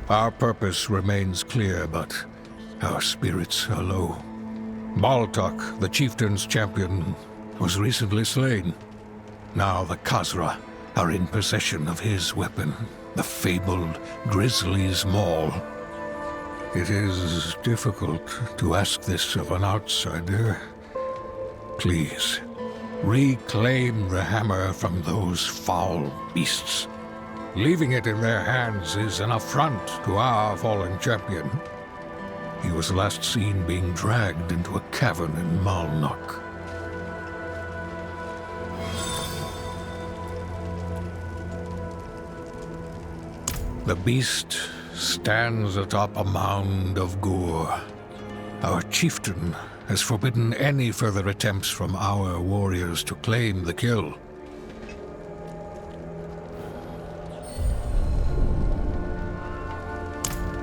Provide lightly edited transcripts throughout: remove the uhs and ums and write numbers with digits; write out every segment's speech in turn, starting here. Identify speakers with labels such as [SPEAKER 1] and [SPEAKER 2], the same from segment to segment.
[SPEAKER 1] Our purpose remains clear, but our spirits are low. Baltok, the chieftain's champion, was recently slain. Now the Khazra are in possession of his weapon, the fabled Grizzly's Maul. It is difficult to ask this of an outsider. Please, reclaim the hammer from those foul beasts. Leaving it in their hands is an affront to our fallen champion. He was last seen being dragged into a cavern in Malnok. The beast stands atop a mound of gore. Our chieftain has forbidden any further attempts from our warriors to claim the kill.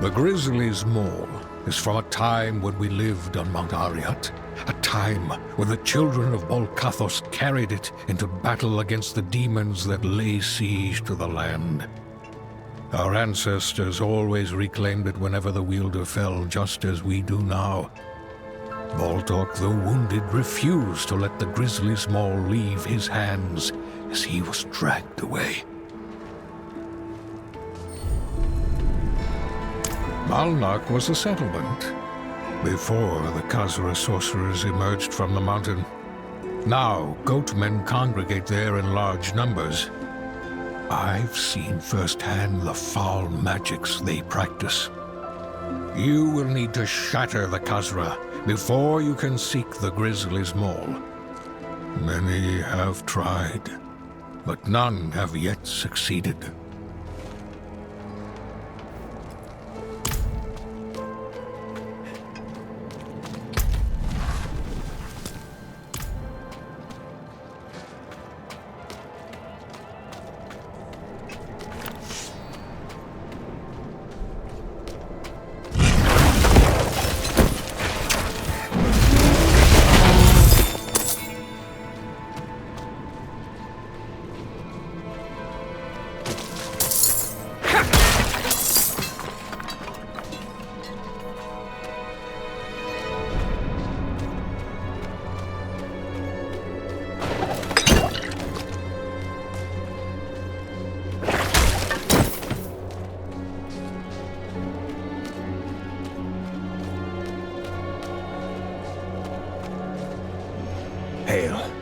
[SPEAKER 1] The Grizzly's Maul is from a time when we lived on Mount Ariat, a time when the children of Bolkathos carried it into battle against the demons that lay siege to the land. Our ancestors always reclaimed it whenever the wielder fell, just as we do now. Baltok, though wounded, refused to let the Grizzly's Maul leave his hands as he was dragged away. Malnok was a settlement before the Khazra sorcerers emerged from the mountain. Now, goatmen congregate there in large numbers. I've seen firsthand the foul magics they practice. You will need to shatter the Khazra before you can seek the Grizzly's Maul. Many have tried, but none have yet succeeded. Hail.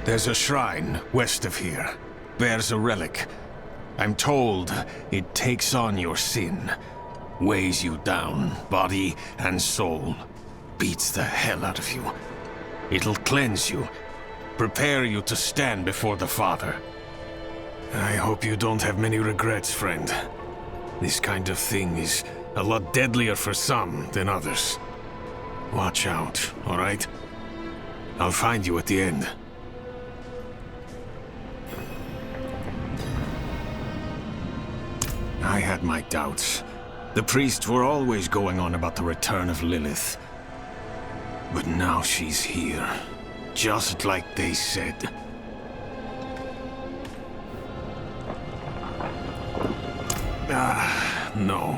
[SPEAKER 2] There's a shrine west of here. Bears a relic. I'm told it takes on your sin. Weighs you down, body and soul. Beats the hell out of you. It'll cleanse you. Prepare you to stand before the Father. I hope you don't have many regrets, friend. This kind of thing is a lot deadlier for some than others. Watch out, all right? I'll find you at the end. I had my doubts. The priests were always going on about the return of Lilith. But now she's here, just like they said. No.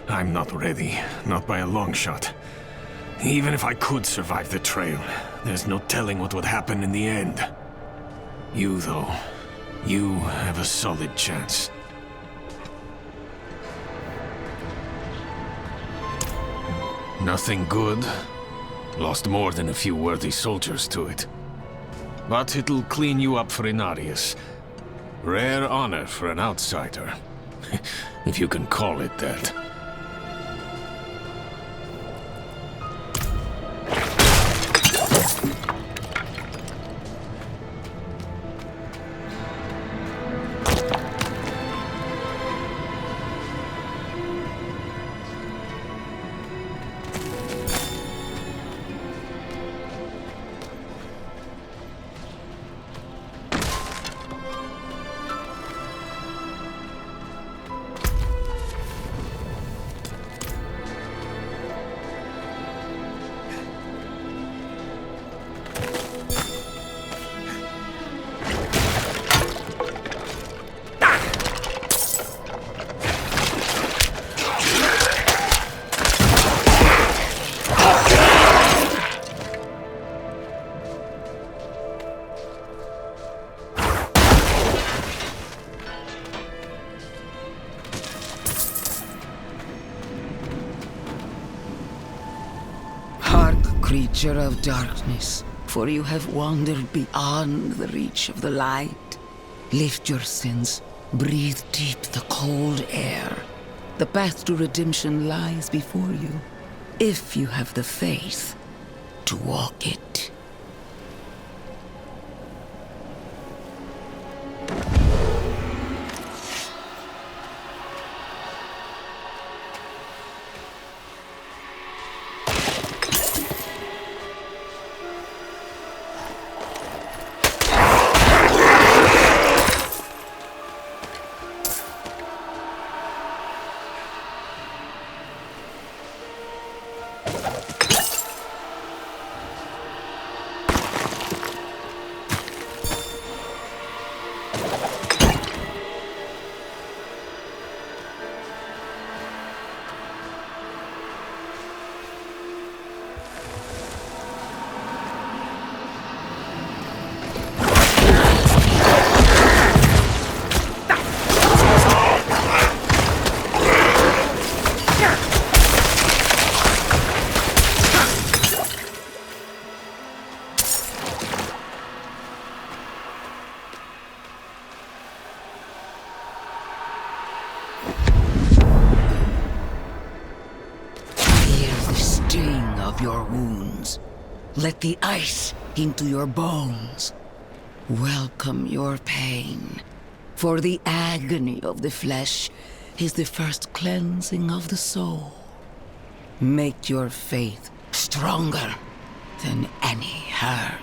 [SPEAKER 2] I'm not ready. Not by a long shot. Even if I could survive the trail, there's no telling what would happen in the end. You, though, you have a solid chance. Nothing good. Lost more than a few worthy soldiers to it. But it'll clean you up for Inarius. Rare honor for an outsider. If you can call it that.
[SPEAKER 3] Creature of darkness, for you have wandered beyond the reach of the light. Lift your sins, breathe deep the cold air. The path to redemption lies before you, if you have the faith to walk it. Your wounds. Let the ice into your bones. Welcome your pain. For the agony of the flesh is the first cleansing of the soul. Make your faith stronger than any hurt.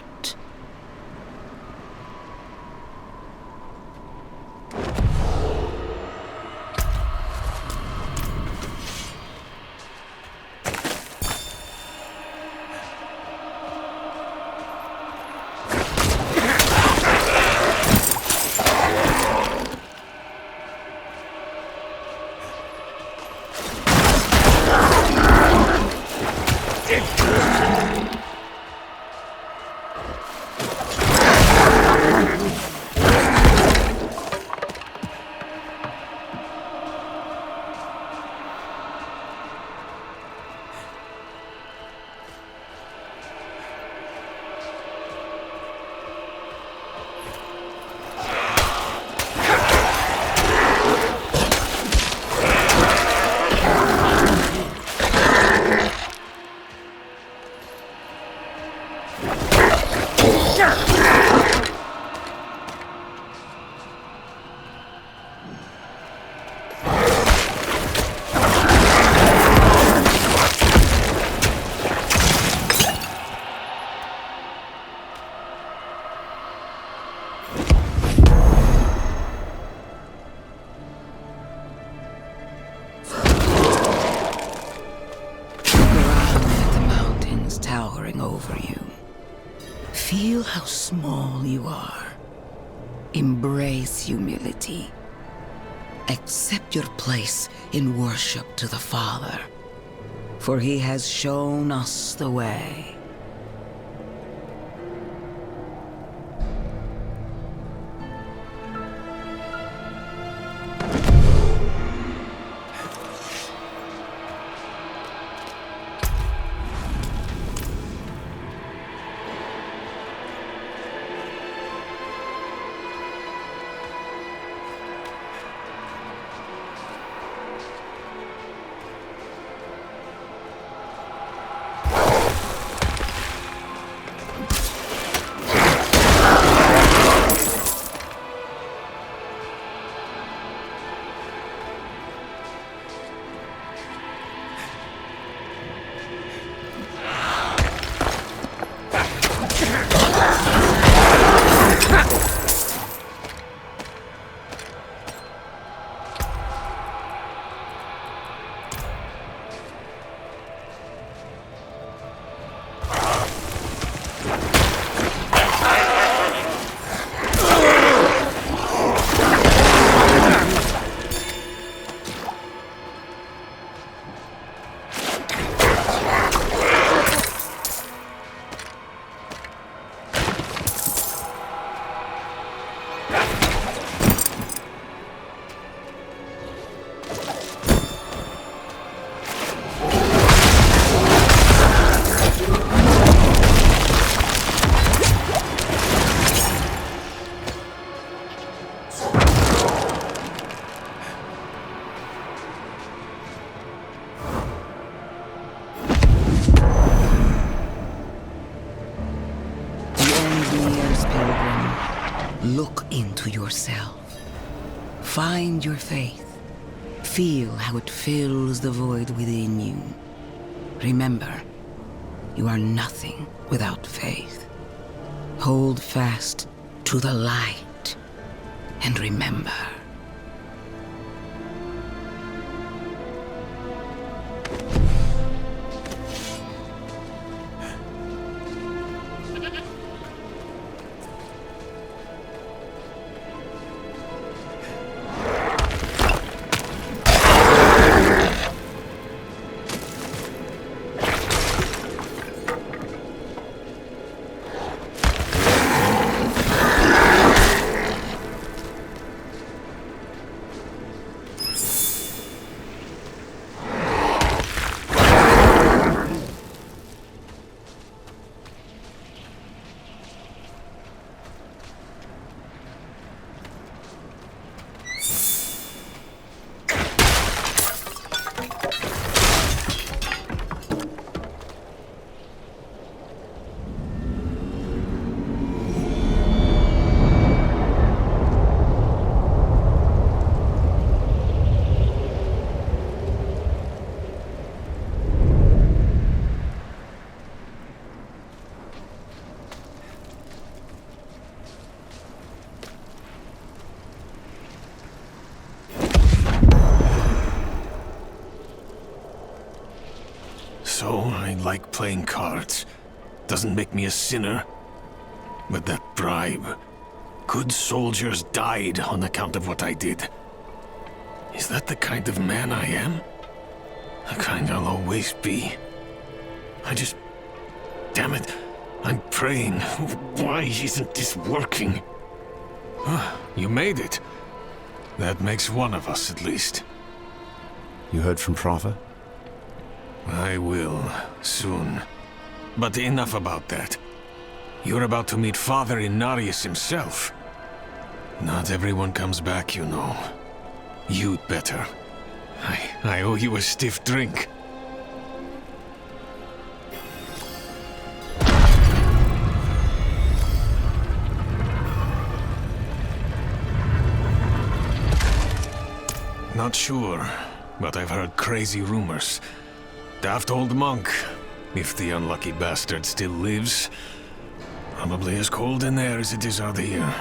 [SPEAKER 3] Towering over you. Feel how small you are. Embrace humility. Accept your place in worship to the Father, for He has shown us the way. Look into yourself. Find your faith. Feel how it fills the void within you. Remember, you are nothing without faith. Hold fast to the light and remember.
[SPEAKER 2] So, I like playing cards. Doesn't make me a sinner. But that bribe... Good soldiers died on account of what I did. Is that the kind of man I am? The kind I'll always be. Damn it. I'm praying. Why isn't this working? You made it. That makes one of us, at least.
[SPEAKER 4] You heard from Father?
[SPEAKER 2] I will, soon. But enough about that. You're about to meet Father Inarius himself. Not everyone comes back, you know. You'd better. I owe you a stiff drink. Not sure, but I've heard crazy rumors. Daft old monk, if the unlucky bastard still lives. Probably as cold in there as it is out here.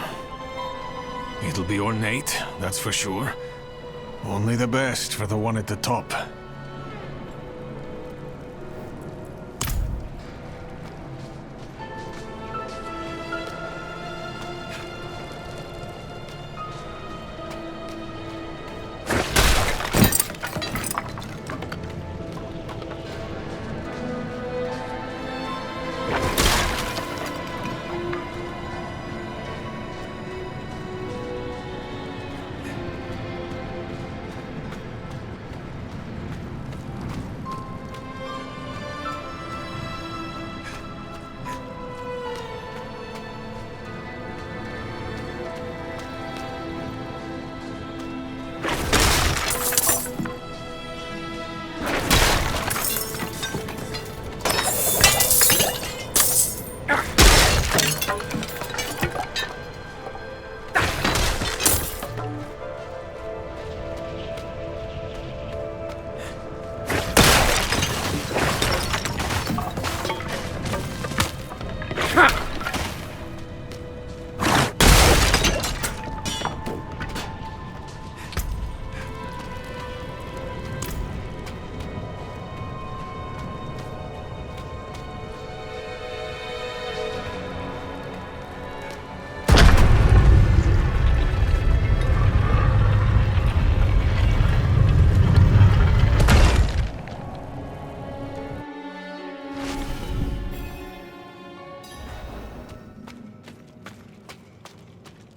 [SPEAKER 2] It'll be ornate, that's for sure. Only the best for the one at the top.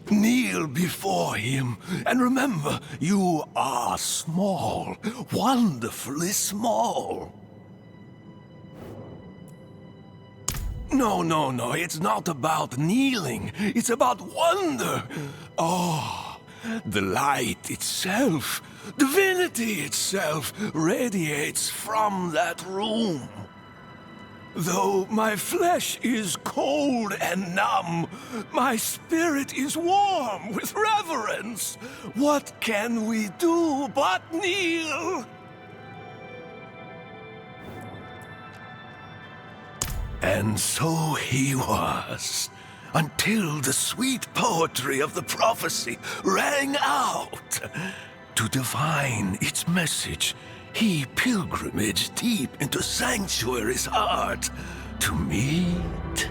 [SPEAKER 5] Kneel before him, and remember, you are small, wonderfully small. No, it's not about kneeling, it's about wonder. Oh, the light itself, divinity itself, radiates from that room. Though my flesh is cold and numb, my spirit is warm with reverence. What can we do but kneel? And so he was, until the sweet poetry of the prophecy rang out. To divine its message, he pilgrimaged deep into Sanctuary's heart to meet...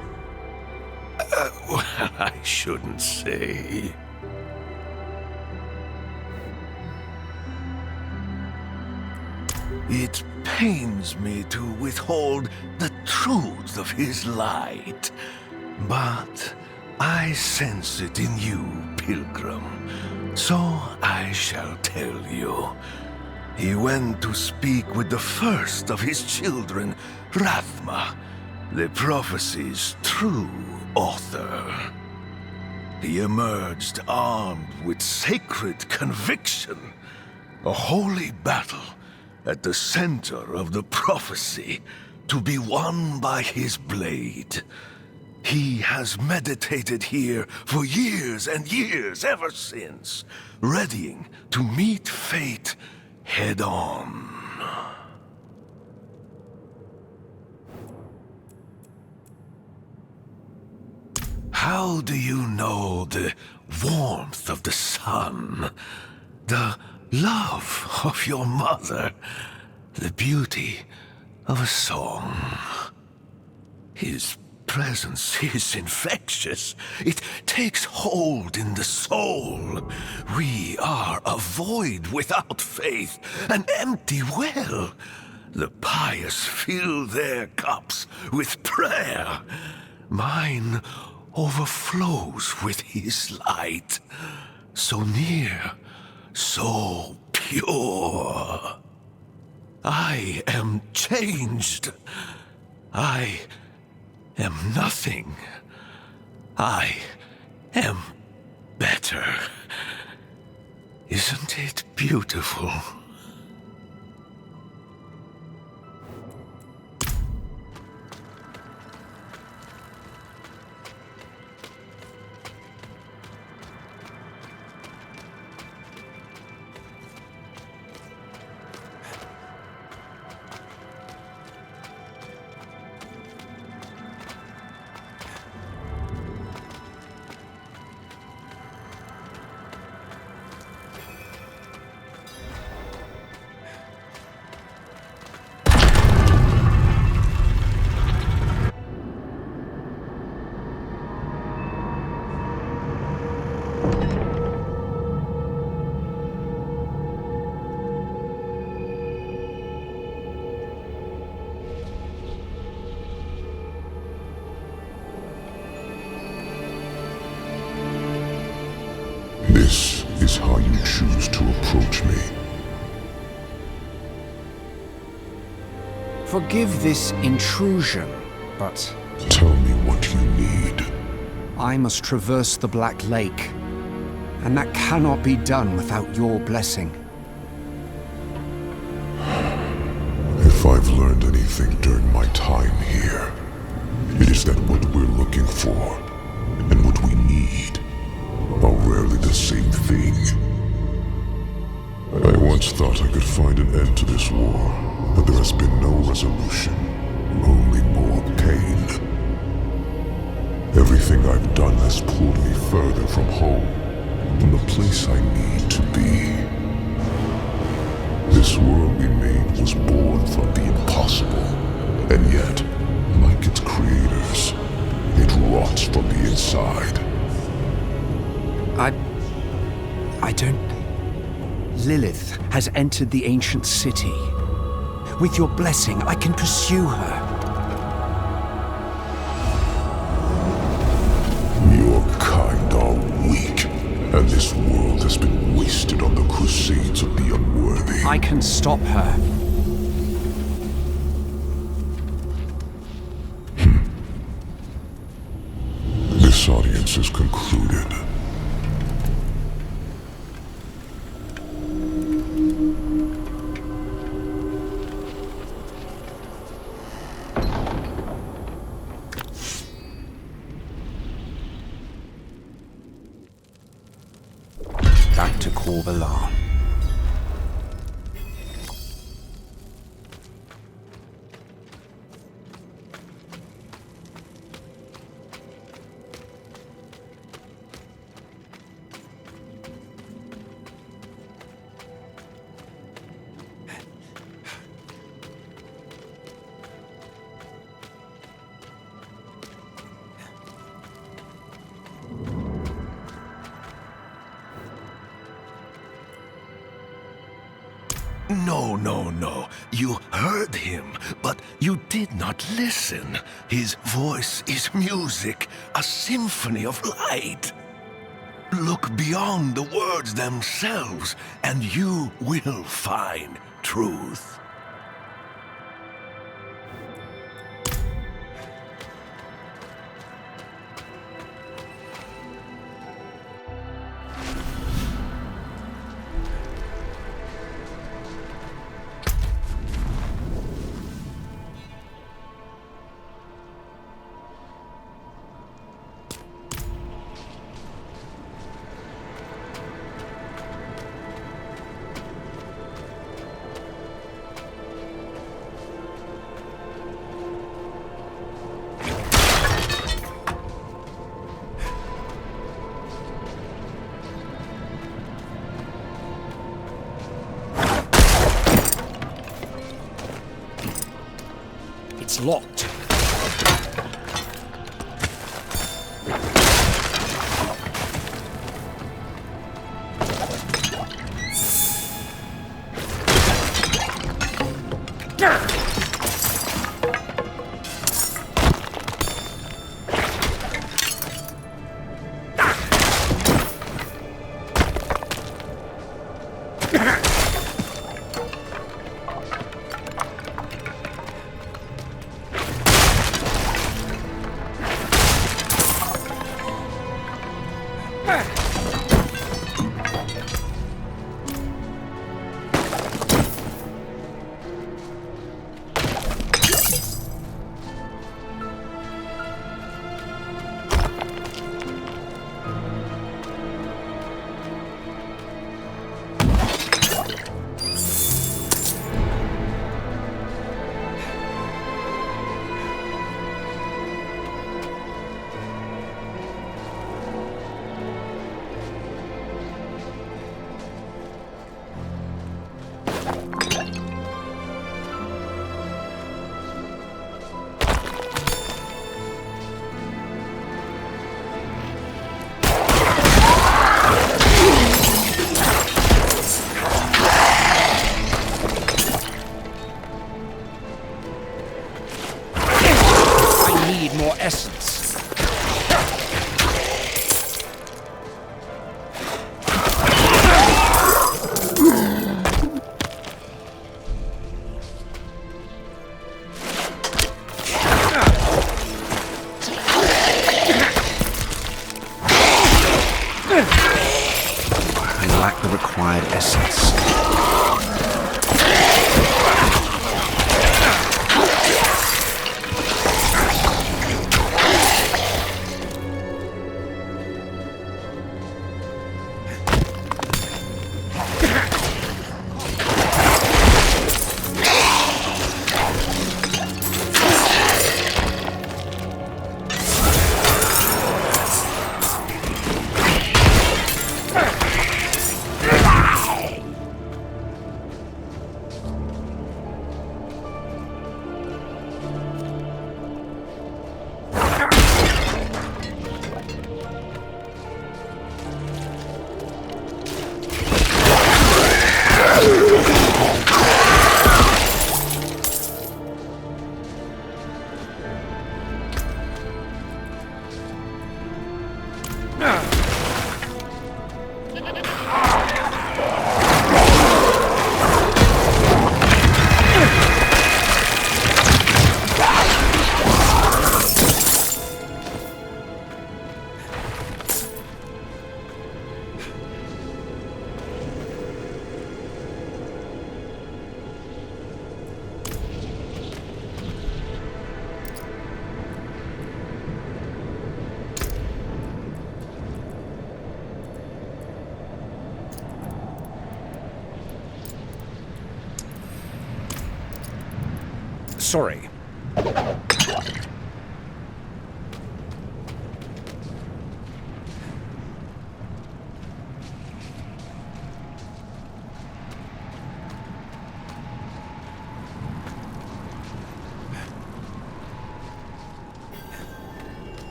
[SPEAKER 5] well, I shouldn't say. It pains me to withhold the truth of his light, but I sense it in you, pilgrim, so I shall tell you. He went to speak with the first of his children, Rathma, the prophecy's true author. He emerged armed with sacred conviction, a holy battle at the center of the prophecy, to be won by his blade. He has meditated here for years and years ever since, readying to meet fate head on. How do you know the warmth of the sun, the love of your mother, the beauty of a song? His presence is infectious. It takes hold in the soul. We are a void without faith, an empty well. The pious fill their cups with prayer. Mine overflows with his light. So near, so pure. I am changed. I am nothing. I am better. Isn't it beautiful?
[SPEAKER 6] This is how you choose to approach me.
[SPEAKER 7] Forgive this intrusion, but
[SPEAKER 6] Tell me what you need.
[SPEAKER 7] I must traverse the Black Lake, and that cannot be done without your blessing.
[SPEAKER 6] If I've learned anything during my time here, it is that what we're looking for and what we need are rarely the same thing. I once thought I could find an end to this war, but there has been no resolution, only more pain. Everything I've done has pulled me further from home, from the place I need to be. This world we made was born from the impossible, and yet, like its creators, it rots from the inside.
[SPEAKER 7] I don't... Lilith has entered the ancient city. With your blessing, I can pursue her.
[SPEAKER 6] Your kind are weak, and this world has been wasted on the crusades of the unworthy.
[SPEAKER 7] I can stop her.
[SPEAKER 6] This audience is concluded.
[SPEAKER 7] Back to Corvalar.
[SPEAKER 5] No. You heard him, but you did not listen. His voice is music, a symphony of light. Look beyond the words themselves, and you will find truth.
[SPEAKER 7] It's locked. required essence. Sorry.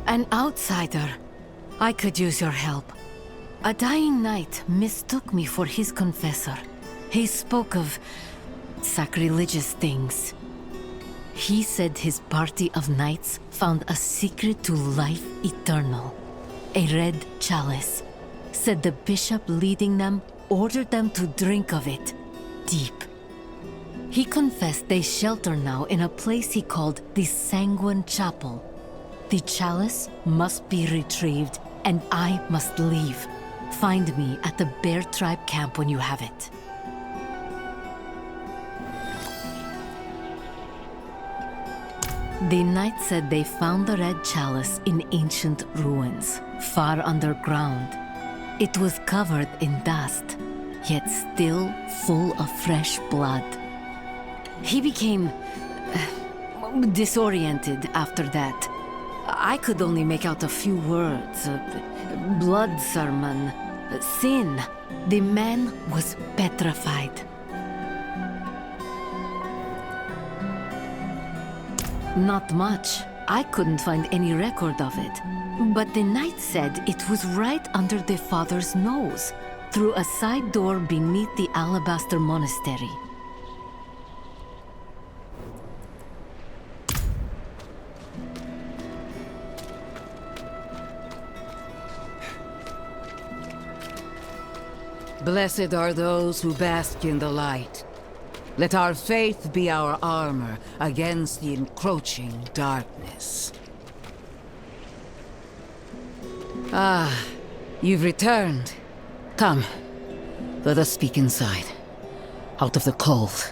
[SPEAKER 8] An outsider. I could use your help. A dying knight mistook me for his confessor. He spoke of sacrilegious things. He said his party of knights found a secret to life eternal. A red chalice. Said the bishop leading them ordered them to drink of it. Deep. He confessed they shelter now in a place he called the Sanguine Chapel. The chalice must be retrieved, and I must leave. Find me at the Bear Tribe camp when you have it. The knight said they found the red chalice in ancient ruins, far underground. It was covered in dust, yet still full of fresh blood. He became disoriented after that. I could only make out a few words. Blood sermon. Sin. The man was petrified. Not much. I couldn't find any record of it. But the knight said it was right under the father's nose, through a side door beneath the Alabaster Monastery.
[SPEAKER 3] Blessed are those who bask in the light. Let our faith be our armor against the encroaching darkness. Ah, you've returned. Come, let us speak inside, out of the cold.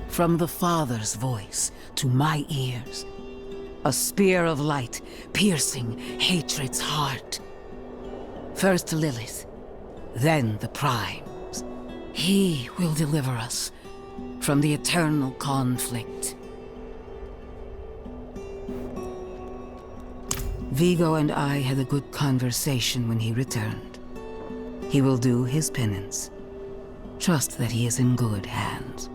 [SPEAKER 3] From the Father's voice to my ears, a spear of light piercing hatred's heart. First Lilith, then the Primes. He will deliver us from the eternal conflict. Vigo and I had a good conversation when he returned. He will do his penance. Trust that he is in good hands.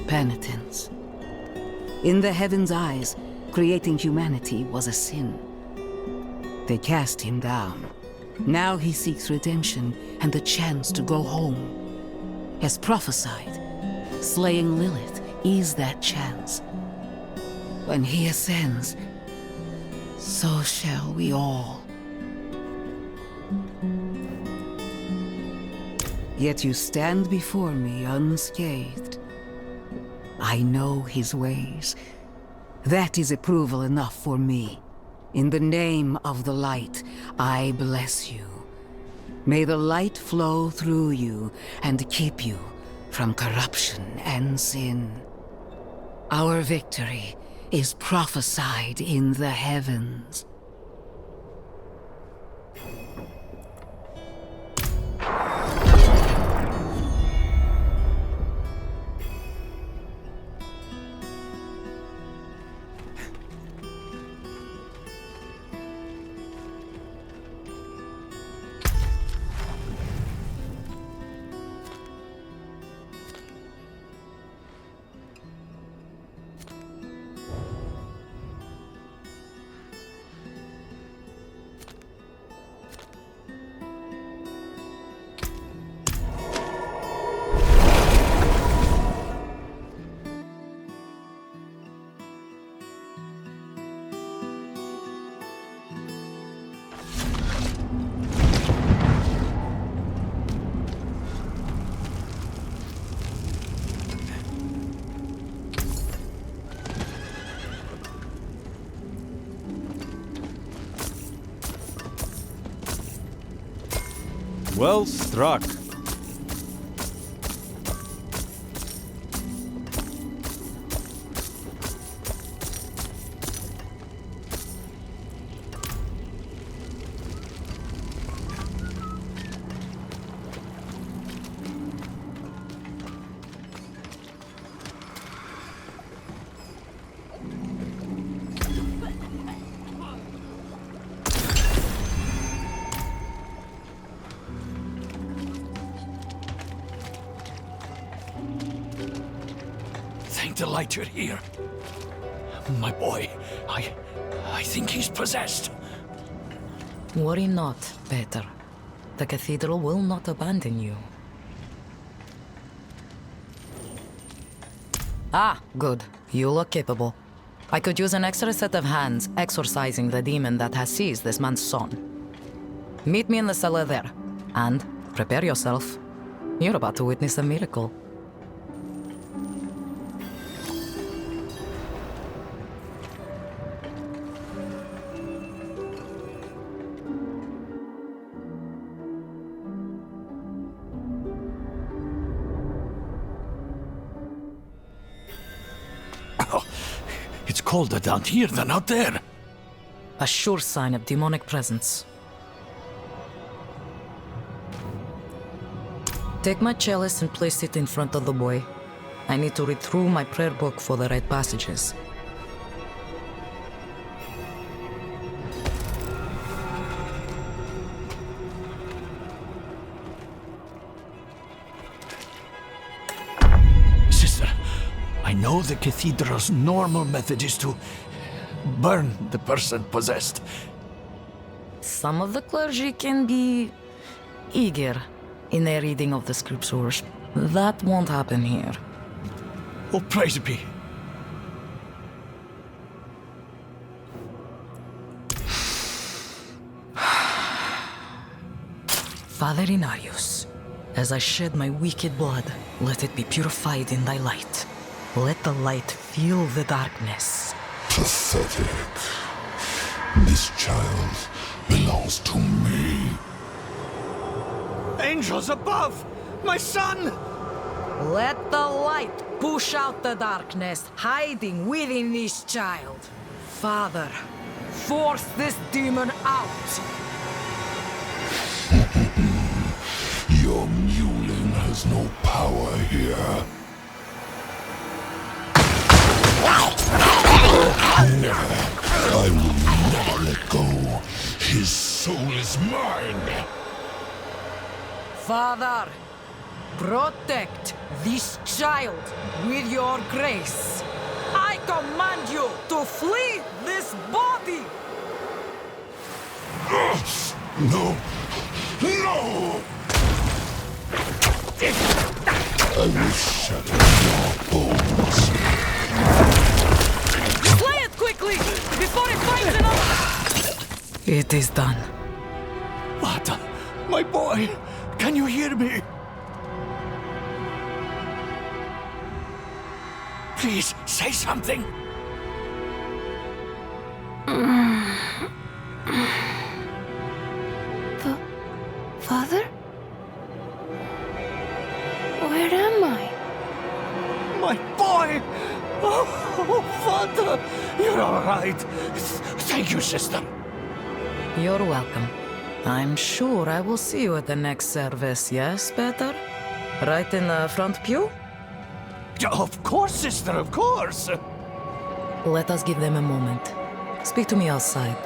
[SPEAKER 3] Penitence. In the Heaven's eyes, creating humanity was a sin. They cast him down. Now he seeks redemption and the chance to go home. As prophesied, slaying Lilith is that chance. When he ascends, so shall we all. Yet you stand before me unscathed. I know his ways. That is approval enough for me. In the name of the light, I bless you. May the light flow through you and keep you from corruption and sin. Our victory is prophesied in the heavens.
[SPEAKER 9] Well struck.
[SPEAKER 5] Thank the light you're here. My boy, I think he's possessed.
[SPEAKER 10] Worry not, Peter. The cathedral will not abandon you. Ah, good. You look capable. I could use an extra set of hands exorcising the demon that has seized this man's son. Meet me in the cellar there, and prepare yourself. You're about to witness a miracle.
[SPEAKER 5] It's colder down here than out there.
[SPEAKER 10] A sure sign of demonic presence. Take my chalice and place it in front of the boy. I need to read through my prayer book for the right passages.
[SPEAKER 5] Sister, I know the cathedral's normal method is to burn the person possessed.
[SPEAKER 10] Some of the clergy can be eager in their reading of the scriptures. That won't happen here.
[SPEAKER 5] Oh, praise be.
[SPEAKER 10] Father Inarius, as I shed my wicked blood, let it be purified in thy light. Let the light fill the darkness.
[SPEAKER 6] Pathetic. This child belongs to me.
[SPEAKER 5] Angels above! My son!
[SPEAKER 10] Let the light push out the darkness hiding within this child. Father, force this demon out.
[SPEAKER 6] Your mewling has no power here. Never. I will never let go. His soul is mine.
[SPEAKER 10] Father, protect this child with your grace. I command you to flee this body!
[SPEAKER 6] No! No! I will shatter your bones.
[SPEAKER 10] Slay it quickly! Before it finds enough! It is done.
[SPEAKER 5] Vata, my boy, can you hear me? Please, say something.
[SPEAKER 8] Father? Where am I?
[SPEAKER 5] My boy! Oh, Vata, you're all right. Thank you, sister.
[SPEAKER 10] You're welcome. I'm sure I will see you at the next service, yes, Peter? Right in the front pew?
[SPEAKER 5] Of course, sister, of course.
[SPEAKER 10] Let us give them a moment. Speak to me outside.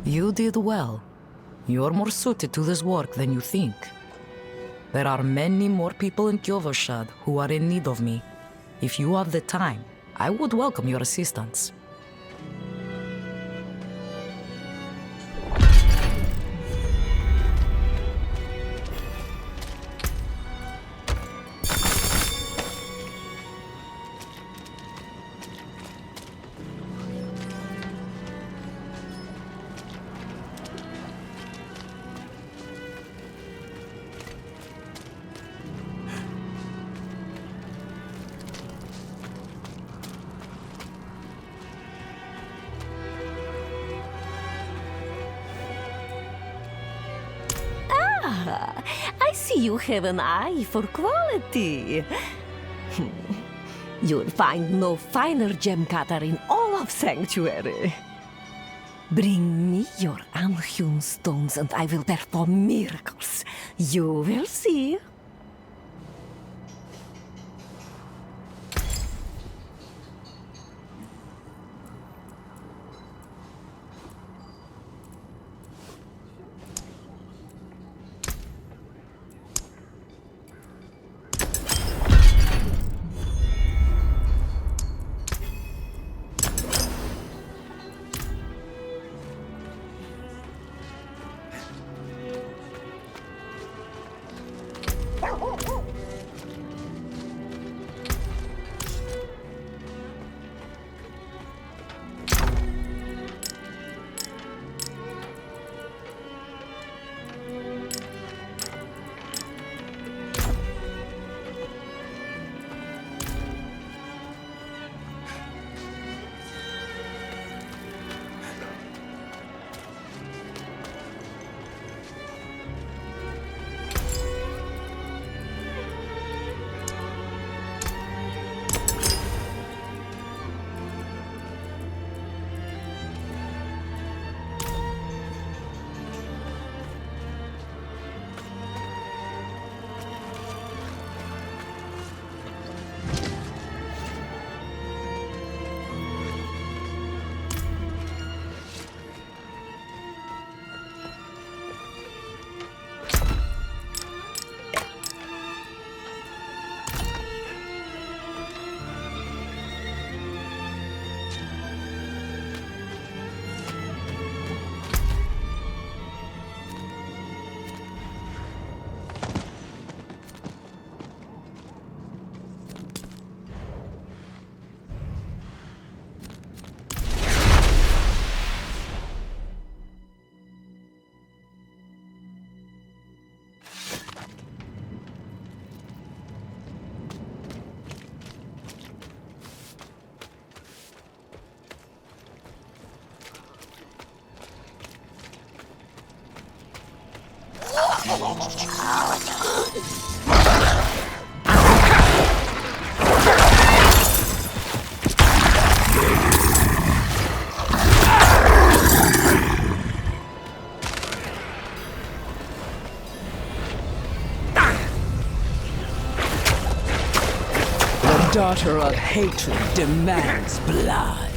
[SPEAKER 10] You did well. You're more suited to this work than you think. There are many more people in Kyovoshad who are in need of me. If you have the time, I would welcome your assistance.
[SPEAKER 9] I see you have an eye for quality. You'll find no finer gem cutter in all of Sanctuary. Bring me your unhewn stones and I will perform miracles. You will see.
[SPEAKER 3] Daughter of hatred demands blood.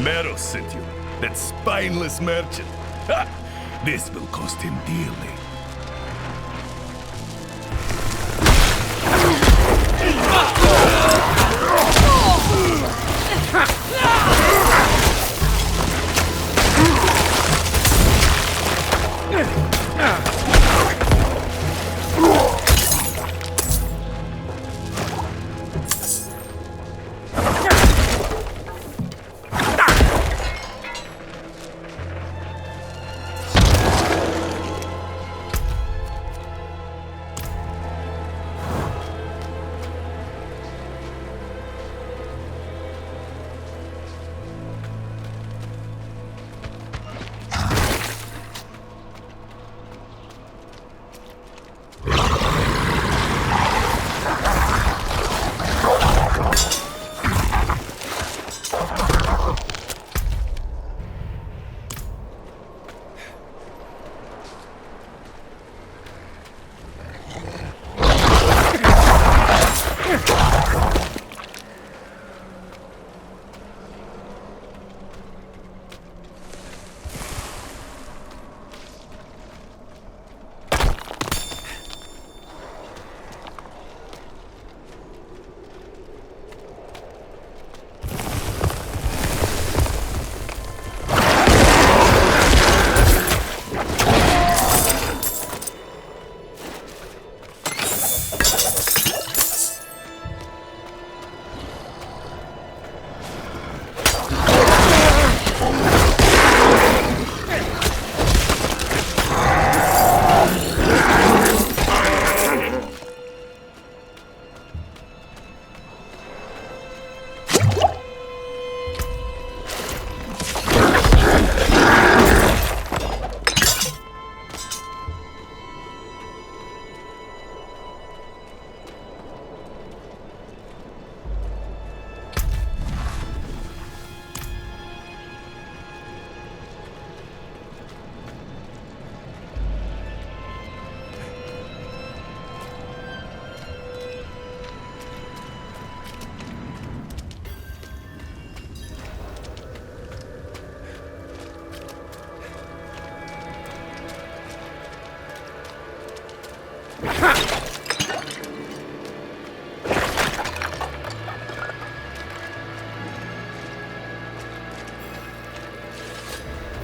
[SPEAKER 11] Meros sent you. That spineless merchant. Ha! This will cost him dearly.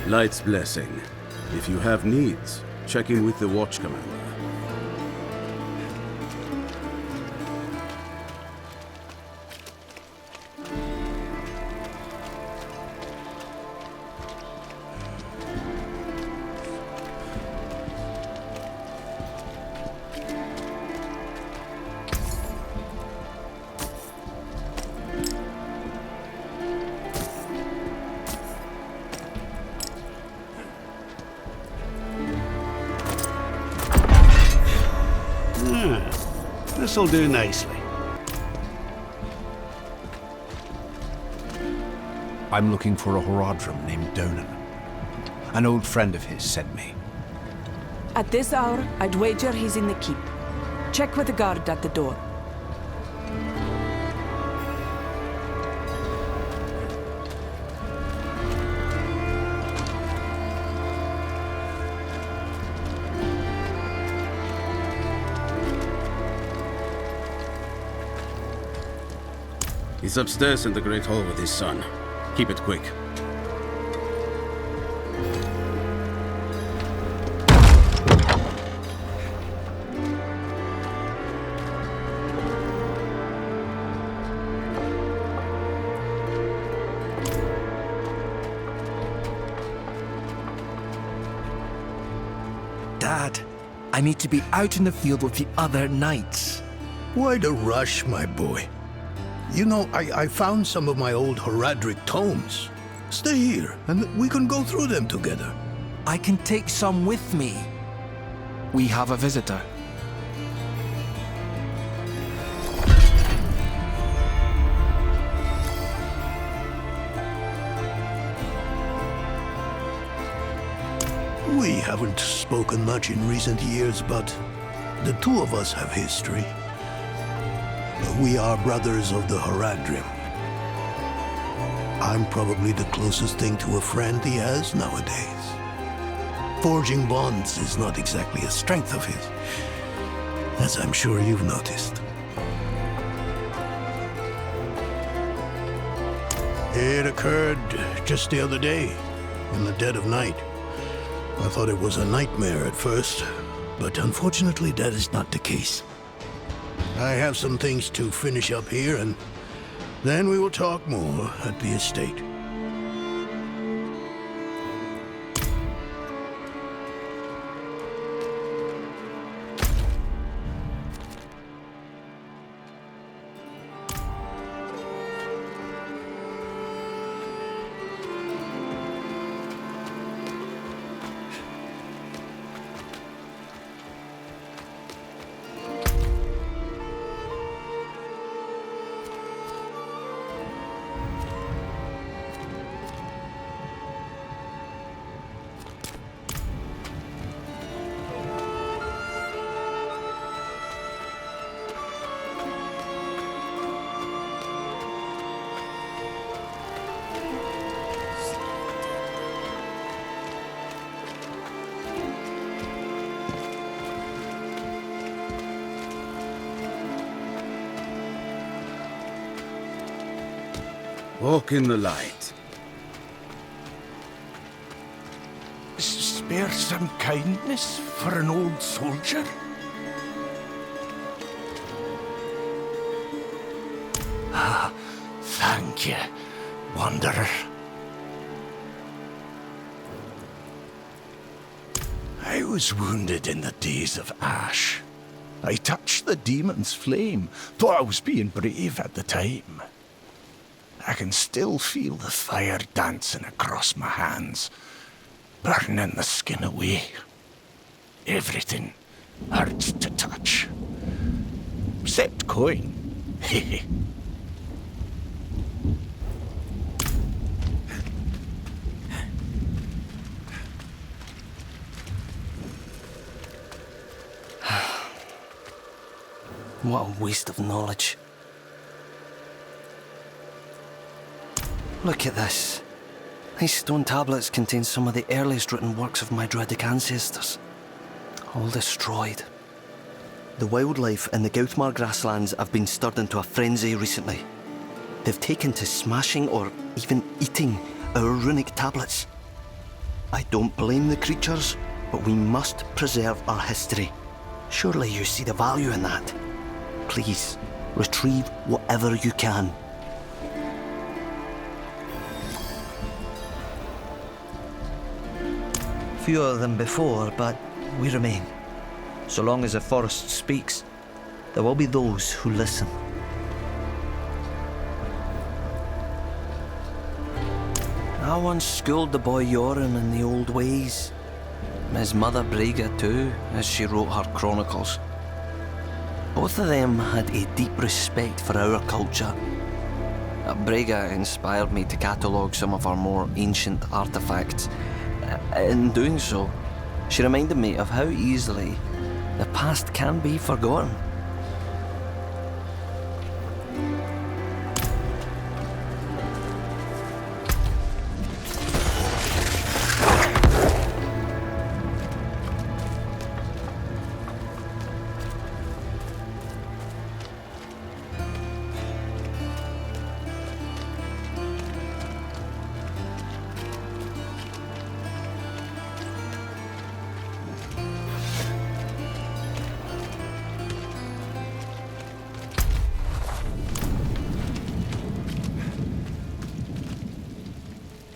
[SPEAKER 4] Light's blessing. If you have needs, check in with the Watch Commander.
[SPEAKER 5] This'll do nicely.
[SPEAKER 7] I'm looking for a Horadrim named Donan. An old friend of his sent me.
[SPEAKER 12] At this hour, I'd wager he's in the keep. Check with the guard at the door.
[SPEAKER 4] He's upstairs in the Great Hall with his son. Keep it quick.
[SPEAKER 5] Dad, I need to be out in the field with the other knights.
[SPEAKER 13] Why the rush, my boy? You know, I found some of my old Horadric tomes. Stay here, and we can go through them together.
[SPEAKER 7] I can take some with me. We have a visitor.
[SPEAKER 13] We haven't spoken much in recent years, but the two of us have history. We are brothers of the Horadrim. I'm probably the closest thing to a friend he has nowadays. Forging bonds is not exactly a strength of his, as I'm sure you've noticed. It occurred just the other day, in the dead of night. I thought it was a nightmare at first, but unfortunately that is not the case. I have some things to finish up here, and then we will talk more at the estate.
[SPEAKER 4] Walk in the light.
[SPEAKER 5] Spare some kindness for an old soldier? Ah, thank you, Wanderer. I was wounded in the days of Ash. I touched the demon's flame, thought I was being brave at the time. I can still feel the fire dancing across my hands, burning the skin away. Everything hurts to touch. Except coin. Hehe.
[SPEAKER 14] What a waste of knowledge. Look at this. These stone tablets contain some of the earliest written works of my Druidic ancestors. All destroyed. The wildlife in the Gautmar grasslands have been stirred into a frenzy recently. They've taken to smashing or even eating our runic tablets. I don't blame the creatures, but we must preserve our history. Surely you see the value in that. Please, retrieve whatever you can. Fewer than before, but we remain. So long as the forest speaks, there will be those who listen. I once schooled the boy Joran in the old ways. His mother Brega too, as she wrote her chronicles. Both of them had a deep respect for our culture. Brega inspired me to catalogue some of our more ancient artefacts. In doing so, she reminded me of how easily the past can be forgotten.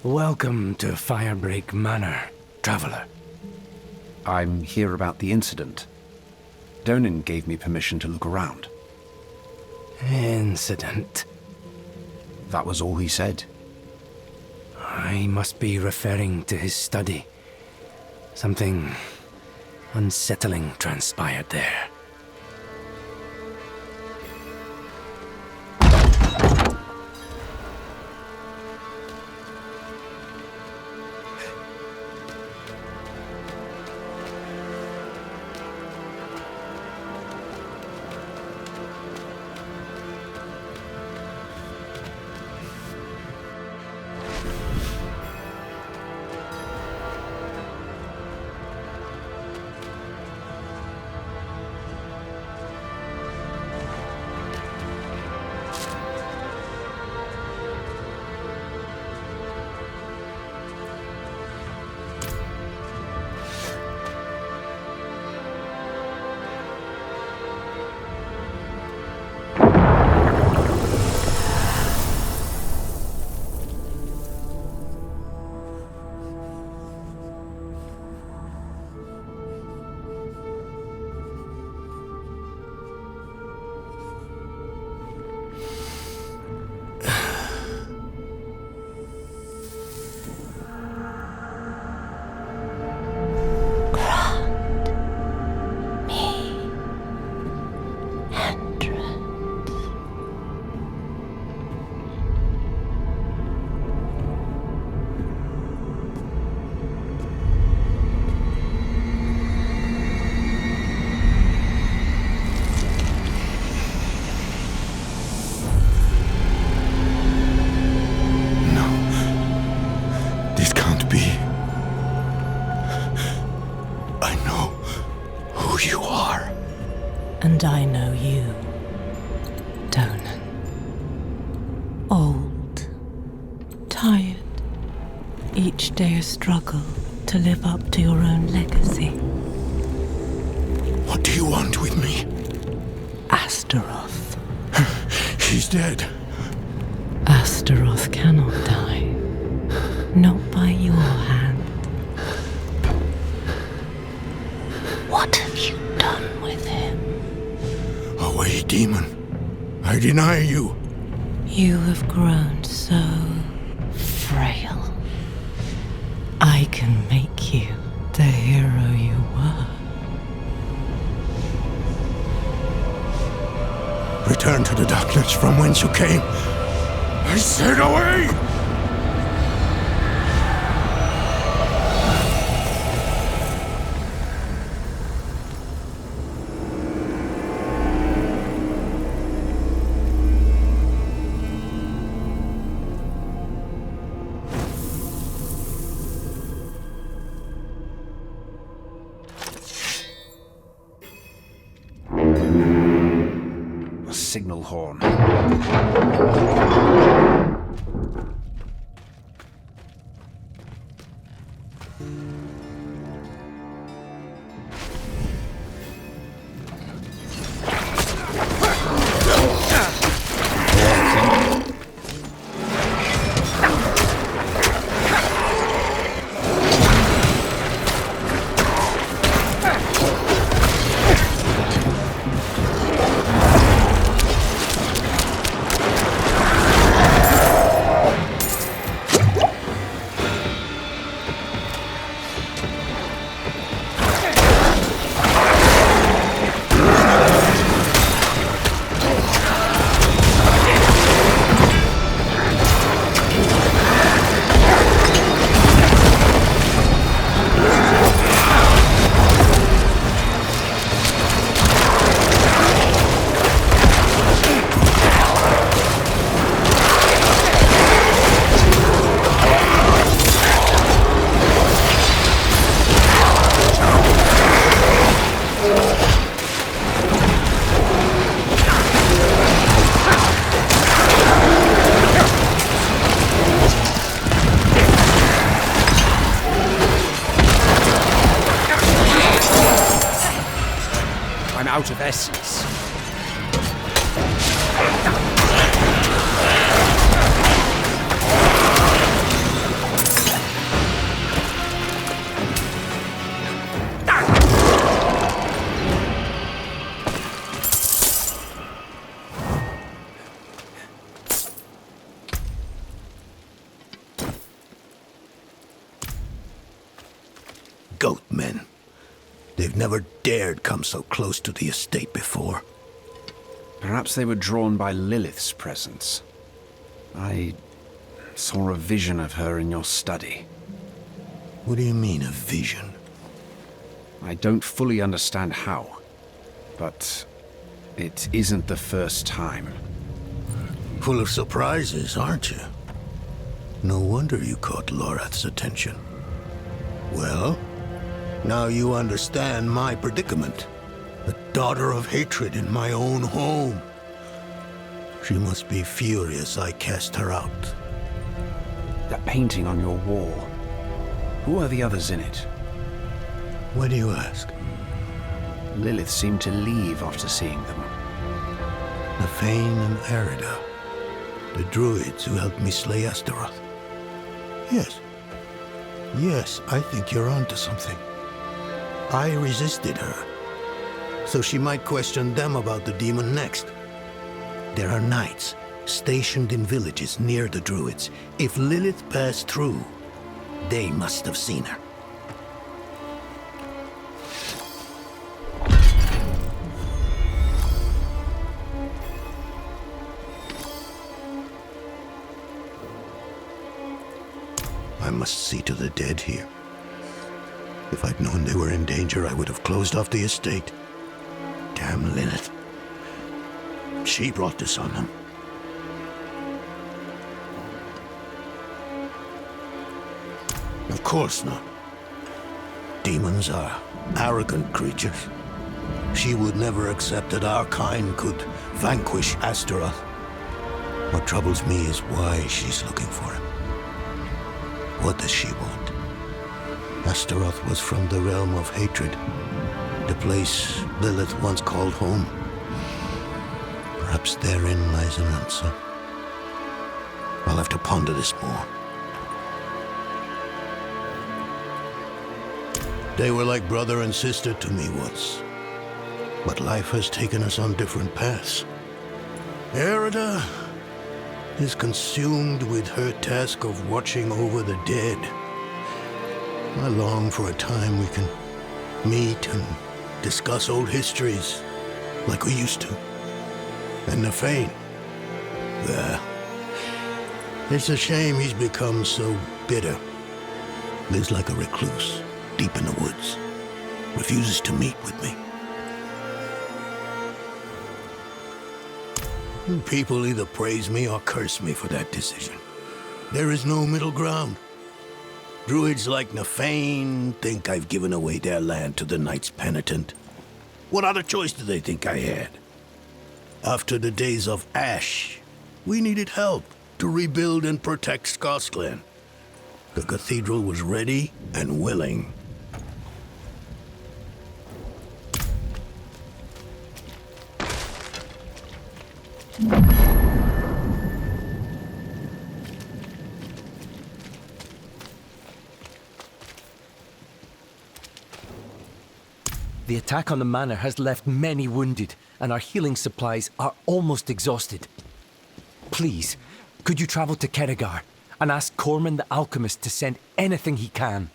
[SPEAKER 7] Welcome to Firebreak Manor, traveler.
[SPEAKER 15] I'm here about the incident. Donan gave me permission to look around.
[SPEAKER 7] Incident?
[SPEAKER 15] That was all he said.
[SPEAKER 7] I must be referring to his study. Something unsettling transpired there.
[SPEAKER 16] And I know you, Donan. Old, tired, each day a struggle to live up to your own legacy.
[SPEAKER 1] What do you want with me?
[SPEAKER 16] Astaroth.
[SPEAKER 1] He's dead.
[SPEAKER 16] Astaroth cannot die. Not by your hand. What have you done with him?
[SPEAKER 1] Away, demon. I deny you.
[SPEAKER 16] You have grown so frail. I can make you the hero you were.
[SPEAKER 1] Return to the darkness from whence you came. I said away!
[SPEAKER 15] signal horn. Out of essence.
[SPEAKER 13] Goat men. They've never dared come so close to the estate before.
[SPEAKER 15] Perhaps they were drawn by Lilith's presence. I saw a vision of her in your study.
[SPEAKER 13] What do you mean, a vision?
[SPEAKER 15] I don't fully understand how, but it isn't the first time.
[SPEAKER 13] Full of surprises, aren't you? No wonder you caught Lorath's attention. Well, now you understand my predicament. A daughter of hatred in my own home. She must be furious I cast her out.
[SPEAKER 15] That painting on your wall. Who are the others in it?
[SPEAKER 13] Why do you ask?
[SPEAKER 15] Lilith seemed to leave after seeing them.
[SPEAKER 13] Nefane and Arida. The druids who helped me slay Astaroth. Yes. Yes, I think you're onto something. I resisted her, so she might question them about the demon next. There are knights stationed in villages near the druids. If Lilith passed through, they must have seen her. I must see to the dead here. If I'd known they were in danger, I would have closed off the estate. Damn Lilith. She brought this on them. Of course not. Demons are arrogant creatures. She would never accept that our kind could vanquish Astaroth. What troubles me is why she's looking for him. What does she want? Astaroth was from the realm of hatred, the place Lilith once called home. Perhaps therein lies an answer. I'll have to ponder this more. They were like brother and sister to me once, but life has taken us on different paths. Arida is consumed with her task of watching over the dead. I long for a time we can meet and discuss old histories, like we used to. And Nefane, well, it's a shame he's become so bitter. Lives like a recluse, deep in the woods. Refuses to meet with me. People either praise me or curse me for that decision. There is no middle ground. Druids like Nefane think I've given away their land to the Knights Penitent. What other choice do they think I had? After the days of Ash, we needed help to rebuild and protect Scotland. The cathedral was ready and willing.
[SPEAKER 17] The attack on the manor has left many wounded, and our healing supplies are almost exhausted. Please, could you travel to Kerrigar and ask Corman the alchemist to send anything he can?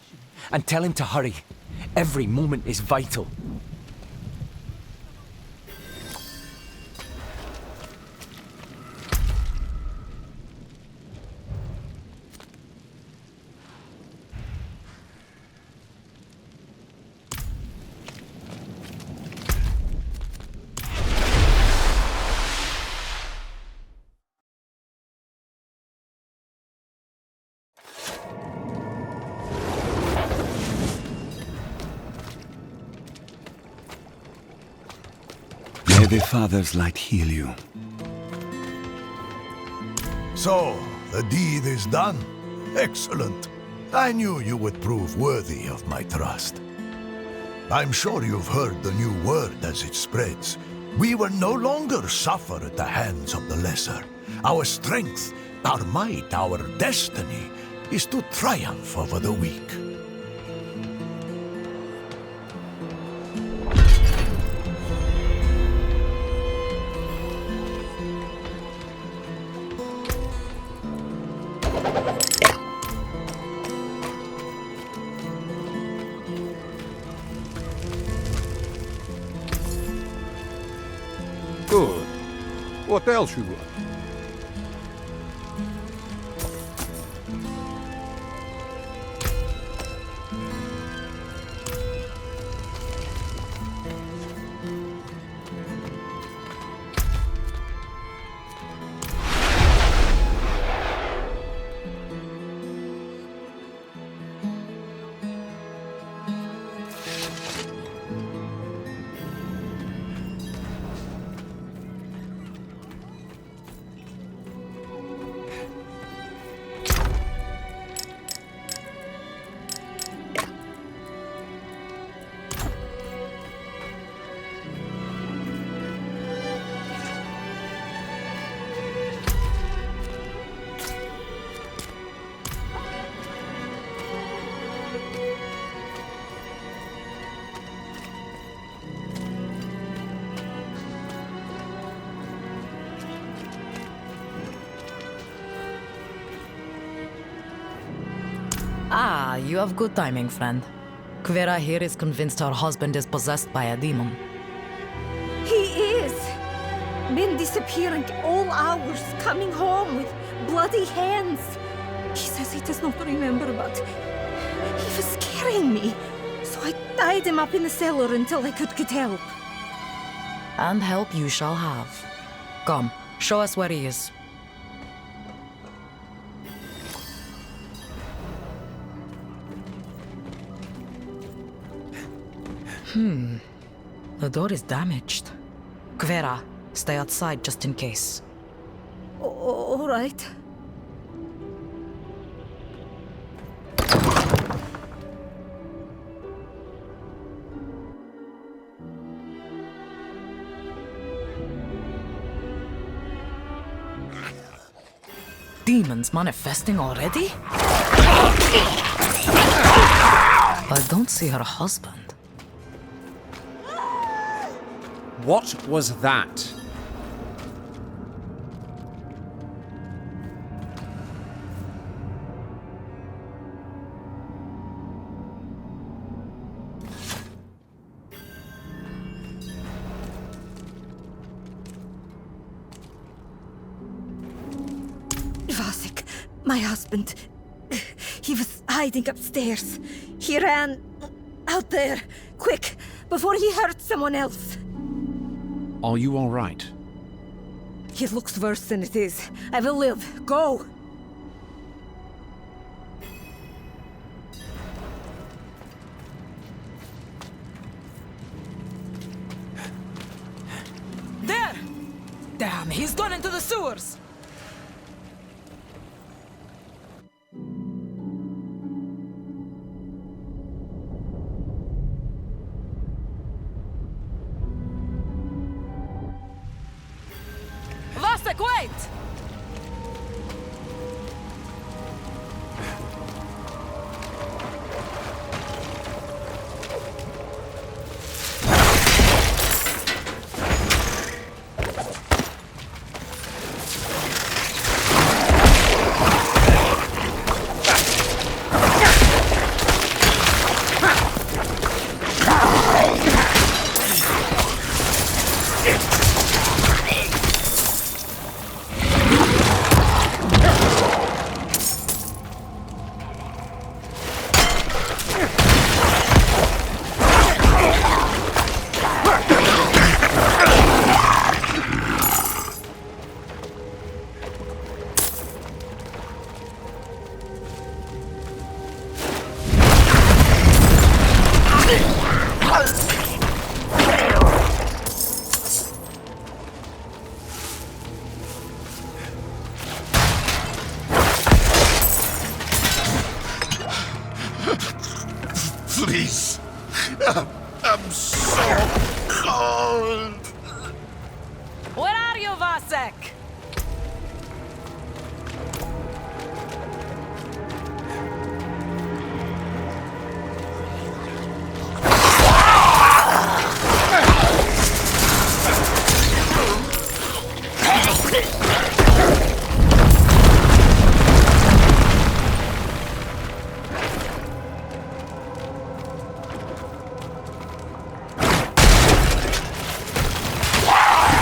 [SPEAKER 17] And tell him to hurry. Every moment is vital.
[SPEAKER 5] May the Father's light heal you.
[SPEAKER 18] So, the deed is done. Excellent. I knew you would prove worthy of my trust. I'm sure you've heard the new word as it spreads. We will no longer suffer at the hands of the lesser. Our strength, our might, our destiny is to triumph over the weak.
[SPEAKER 1] Good. What else you got?
[SPEAKER 10] Ah, you have good timing, friend. Kvera here is convinced her husband is possessed by a demon.
[SPEAKER 9] He is! Been disappearing all hours, coming home with bloody hands. He says he does not remember, but he was scaring me. So I tied him up in the cellar until I could get help.
[SPEAKER 10] And help you shall have. Come, show us where he is. The door is damaged. Kvera, stay outside just in case.
[SPEAKER 9] All right.
[SPEAKER 10] Demons manifesting already? I don't see her husband.
[SPEAKER 15] What was that?
[SPEAKER 9] Vasek, my husband. He was hiding upstairs. He ran out there, quick, before he hurt someone else.
[SPEAKER 15] Are you all right?
[SPEAKER 9] It looks worse than it is. I will live. Go!
[SPEAKER 12] There!
[SPEAKER 10] Damn, he's gone into the sewers! Vasek, wait!
[SPEAKER 11] Please. I'm so cold.
[SPEAKER 10] Where are you, Vasek?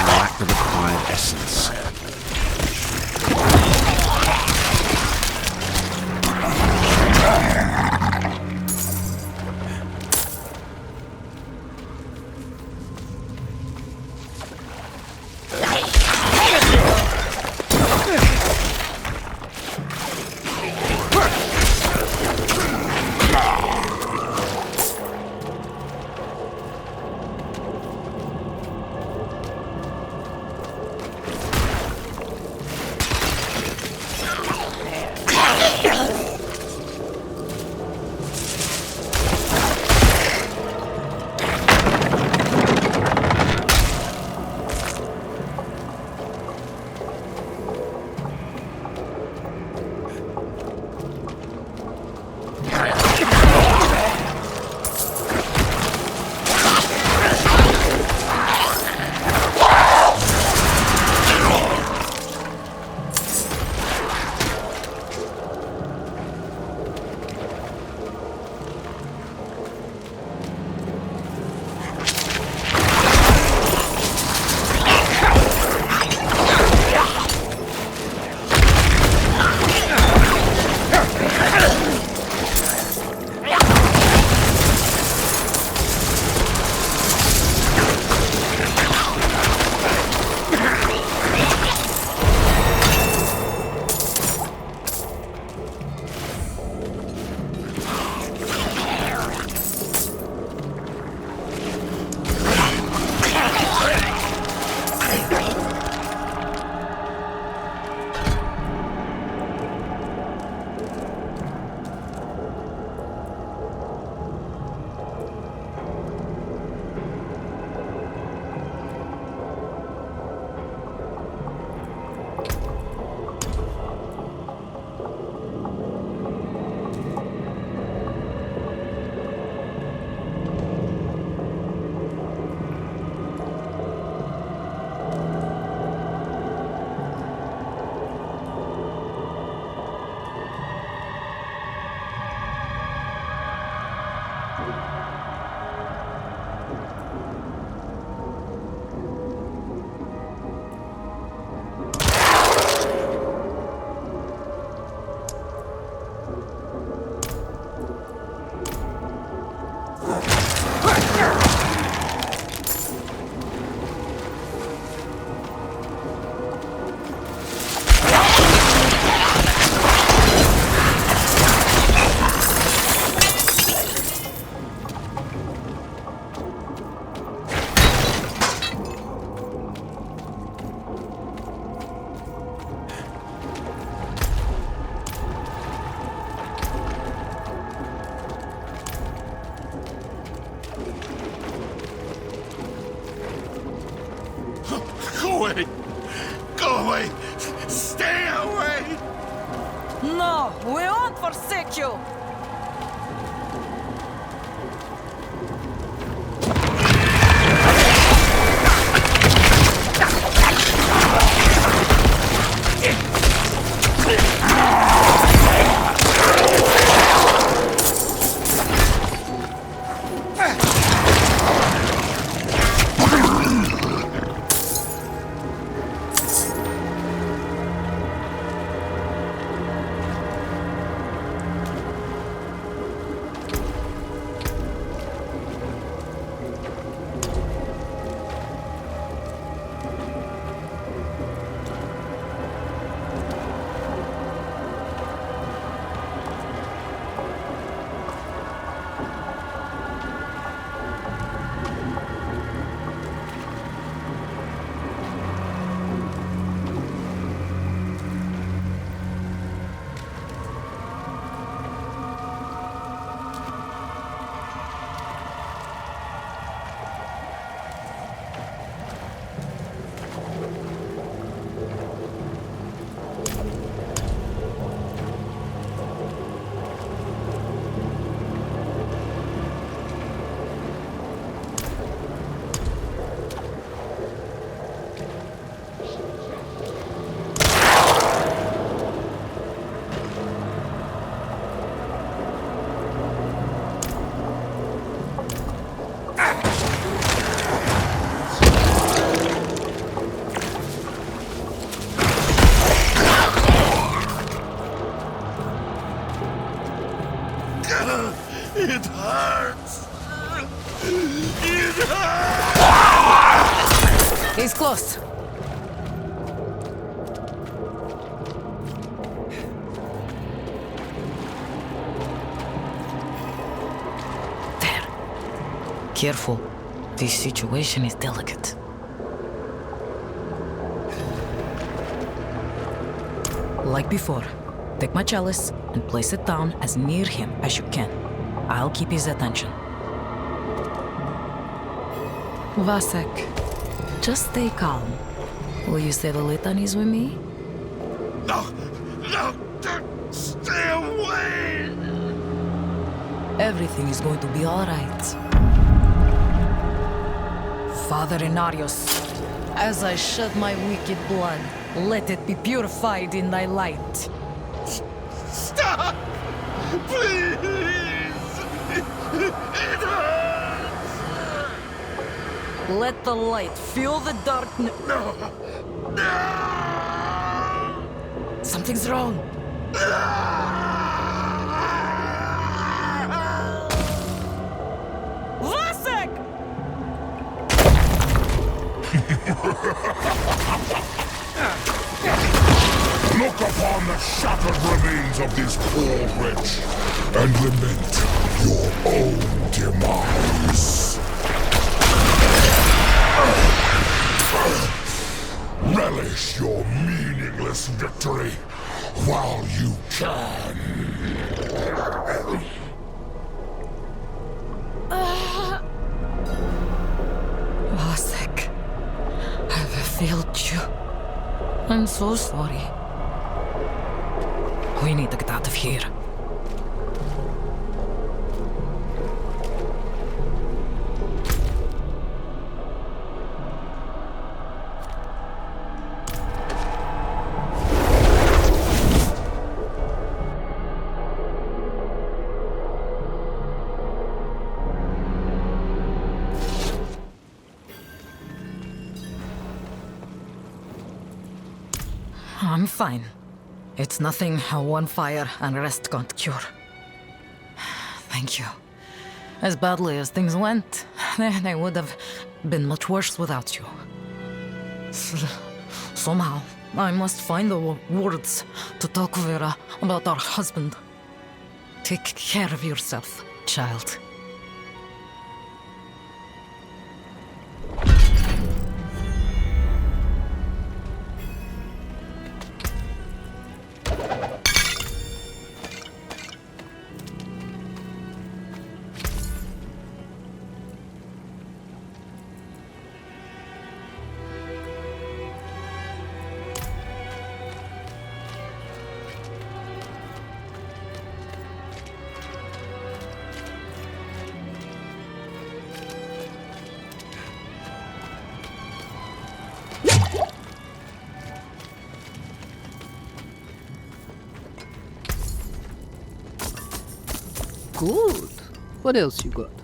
[SPEAKER 15] Lack of acquired essence.
[SPEAKER 11] away! Go away! Stay away!
[SPEAKER 10] No, we won't forsake you!
[SPEAKER 11] It hurts! It hurts!
[SPEAKER 10] He's close. There. Careful. This situation is delicate. Like before, take my chalice and place it down as near him as you can. I'll keep his attention. Vasek, just stay calm. Will you say the litanies with me?
[SPEAKER 11] No! No! Stay away!
[SPEAKER 10] Everything is going to be all right. Father Inarius, as I shed my wicked blood, let it be purified in thy light.
[SPEAKER 11] Stop! Please! It hurts!
[SPEAKER 10] Let the light fill the darkness.
[SPEAKER 11] No! No!
[SPEAKER 10] Something's wrong. Vasek!
[SPEAKER 6] Look upon the shattered remains of this poor wretch, and lament your own demise. Relish your meaningless victory while you can.
[SPEAKER 10] Vasek, I've failed you. I'm so sorry. We need to get out of here. I'm fine. It's nothing one fire and rest can't cure. Thank you. As badly as things went, they would have been much worse without you. Somehow, I must find the words to talk to Vera about our husband. Take care of yourself, child.
[SPEAKER 19] Good. What else you got?